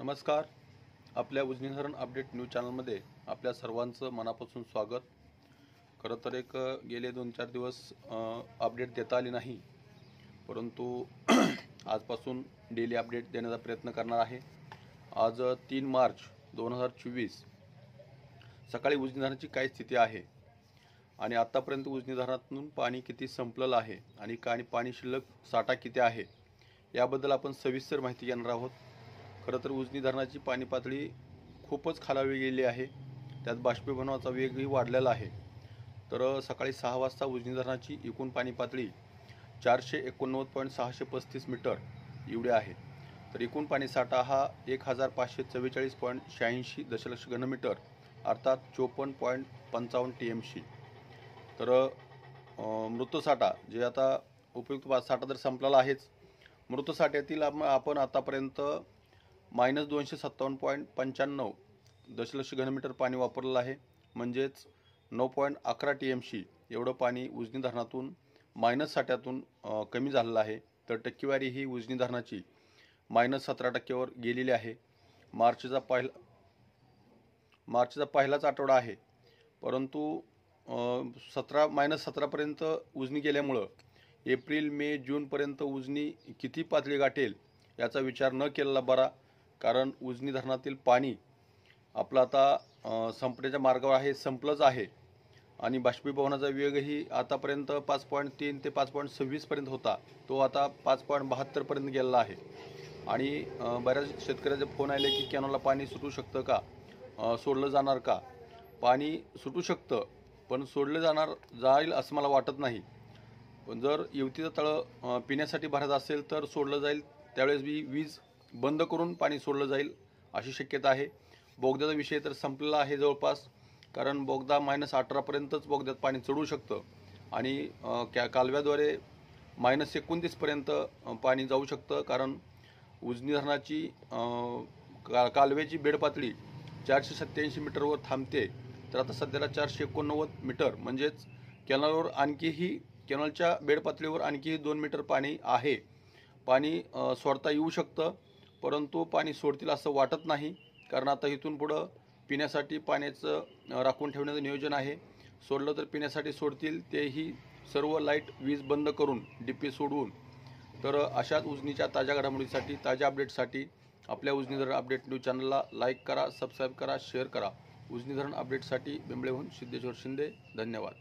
नमस्कार. आपल्या उजनी धरण अपडेट न्यूज चॅनलमध्ये आपल्या सर्वांचं मनापासून स्वागत. खरं तर गेले 2-4 दिवस अपडेट देता आली नाही, परंतु आजपासून डेली अपडेट देण्याचा प्रयत्न करणार आहे. आज 3 मार्च 2024 सकाळी उजनी धरणाची काय स्थिती आहे आणि आतापर्यंत उजनी धरणातून पाणी किती संपलेलं आहे आणि पाणी शिल्लक साठा किती आहे याबद्दल आपण सविस्तर माहिती घेणार आहोत. खरं तर उजनी धरणाची पाणी पातळी खूपच खालावली गेली आहे, त्यात बाष्पीभवनाचा वेगही वाढलेला आहे. तर सकाळी 6 वाजता उजनी धरणाची एकूण पाणी पातळी 489.635 मीटर एवढी आहे. तर एकूण पाणी साठा हा 1544.86 दशलक्ष घनमीटर अर्थात 54.55 TMC. तर मृत साठा जे आता उपयुक्त साठा तर संपलेला आहेच. मृत साठ्यातील आपण आतापर्यंत -257.95 दशलक्ष घनमीटर पाणी वापरलेलं आहे, म्हणजेच 9.11 TMC एवढं पाणी उजनी धरणातून मायनस साठ्यातून कमी झालेलं आहे. तर टक्केवारी ही उजनी धरणाची -17% गेलेली आहे. मार्चचा पहिलाच आठवडा आहे, परंतु -17पर्यंत उजनी गेल्यामुळं एप्रिल मे जूनपर्यंत उजनी किती पातळी गाठेल याचा विचार न केलेला बरा. कारण उजनी धरणातील पाणी आपलं आता संपण्याच्या मार्गावर आहे, संपलंच आहे आणि बाष्पीभवनाचा वेगही आतापर्यंत 5.3 ते 5.26 पर्यंत होता, तो आता 5.72 पर्यंत गेलेला आहे. आणि बऱ्याच शेतकऱ्याचे फोन आले की कॅनलला पाणी सुटू शकतं का, सोडलं जाणार का. पाणी सुटू शकतं, पण सोडलं जाईल असं मला वाटत नाही. पण जर युवतीचं तळं पिण्यासाठी भरत असेल तर सोडलं जाईल, त्यावेळेस वीज बंद करून पाणी सोडलं जाईल अशी शक्यता आहे. बोगद्याचा विषय तर संपलेला आहे जवळपास, कारण बोगदा -18 पर्यंतच बोगद्यात पाणी चढू शकतं आणि कालव्याद्वारे -29 पर्यंत पाणी जाऊ शकतं. कारण उजनी धरणाची कालव्याची बेडपातळी 487 मीटरवर थांबते. तर आता सध्याला 489 मीटर, म्हणजेच कॅनलच्या बेडपातळीवर आणखीही 2 मीटर पाणी आहे. पाणी सोडता येऊ शकतं, परंतु पाणी सोडतील असं वाटत नाही, कारण आता इथून पुढं पिण्यासाठी पाण्याचं राखून ठेवण्याचं नियोजन आहे. सोडलं तर पिण्यासाठी सोडतील, तेही सर्व लाईट वीज बंद करून डीपी सोडवून. तर अशाच उजनीच्या ताज्या घडामोडीसाठी, ताज्या अपडेटसाठी आपल्या उजनी धरण अपडेट न्यूज चॅनलला लाईक करा, सबस्क्राईब करा, शेअर करा. उजनी धरण अपडेटसाठी बेंबळेहून सिद्धेश्वर शिंदे. धन्यवाद.